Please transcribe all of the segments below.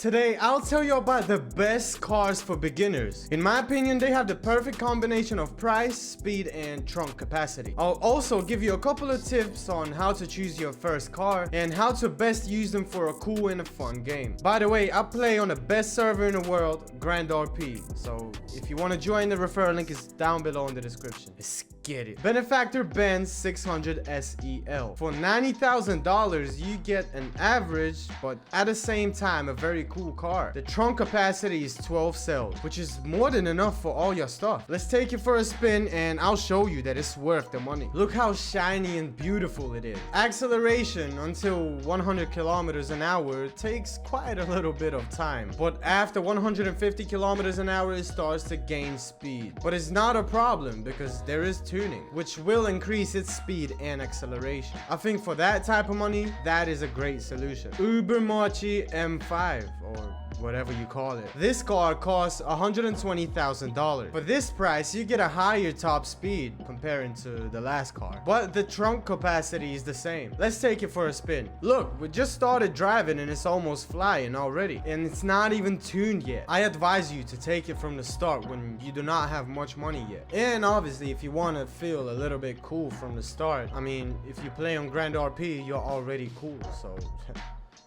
Today, I'll tell you about the best cars for beginners. In my opinion, they have the perfect combination of price, speed, and trunk capacity. I'll also give you a couple of tips on how to choose your first car and how to best use them for a cool and a fun game. By the way, I play on the best server in the world, Grand RP. So if you want to join, the referral link is down below in the description. Let's get it. Benefactor Benz 600 SEL. For $90,000, you get an average, but at the same time, a very cool car. The trunk capacity is 12 cells, which is more than enough for all your stuff. Let's take it for a spin and I'll show you that it's worth the money. Look how shiny and beautiful it is. Acceleration until 100 kilometers an hour takes quite a little bit of time, but after 150 kilometers an hour it starts to gain speed. But it's not a problem because there is tuning, which will increase its speed and acceleration. I think for that type of money, that is a great solution. Uber Mochi M5 or whatever you call it. This car costs $120,000. For this price, you get a higher top speed comparing to the last car, but the trunk capacity is the same. Let's take it for a spin. Look, we just started driving and it's almost flying already, and it's not even tuned yet. I advise you to take it from the start when you do not have much money yet. And obviously, if you want to feel a little bit cool from the start, I mean, if you play on Grand RP, you're already cool, so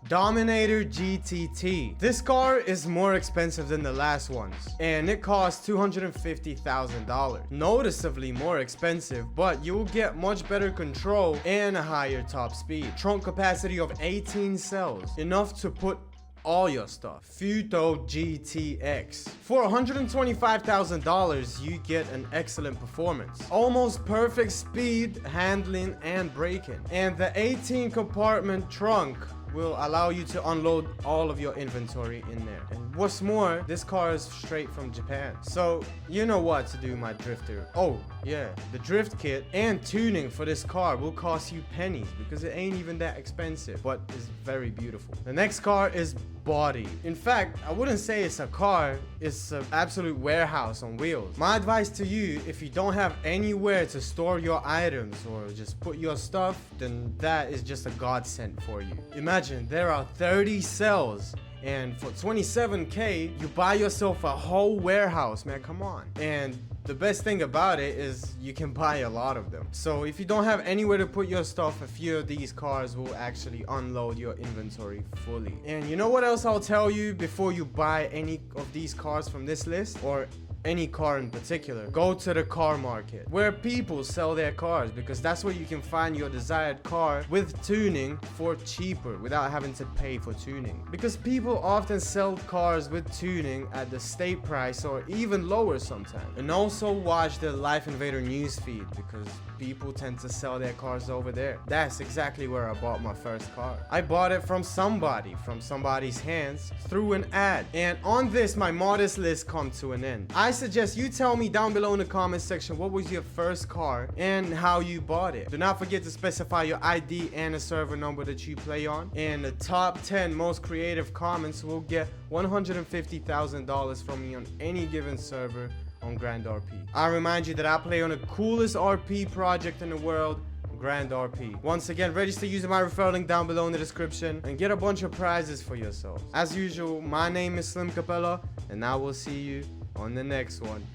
Dominator GTT. This car is more expensive than the last ones, and it costs $250,000. Noticeably more expensive, but you'll get much better control and a higher top speed. Trunk capacity of 18 cells, enough to put all your stuff. Futo GTX. For $125,000, you get an excellent performance, almost perfect speed, handling, and braking. And the 18 compartment trunk will allow you to unload all of your inventory in there. And what's more, this car is straight from Japan. So you know what to do, my drifter. Oh yeah, the drift kit and tuning for this car will cost you pennies because it ain't even that expensive, but it's very beautiful. The next car is body. In fact, I wouldn't say it's a car, it's an absolute warehouse on wheels. My advice to you, if you don't have anywhere to store your items or just put your stuff, then that is just a godsend for you. Imagine there are 30 cells, and for 27K, you buy yourself a whole warehouse, man, come on. And the best thing about it is you can buy a lot of them. So if you don't have anywhere to put your stuff, a few of these cars will actually unload your inventory fully. And you know what else I'll tell you before you buy any of these cars from this list, or any car in particular? Go to the car market where people sell their cars, because that's where you can find your desired car with tuning for cheaper without having to pay for tuning. Because people often sell cars with tuning at the state price or even lower sometimes. And also watch the Life Invader newsfeed, because people tend to sell their cars over there. That's exactly where I bought my first car. I bought it from somebody's hands through an ad. And on this, my modest list come to an end. I suggest you tell me down below in the comment section what was your first car and how you bought it. Do not forget to specify your ID and a server number that you play on, and the top 10 most creative comments will get $150,000 from me on any given server on Grand RP. I remind you that I play on the coolest RP project in the world, Grand RP. Once again, register using my referral link down below in the description and get a bunch of prizes for yourselves. As usual, my name is Slim Capella, and I will see you on the next one.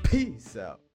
Peace out.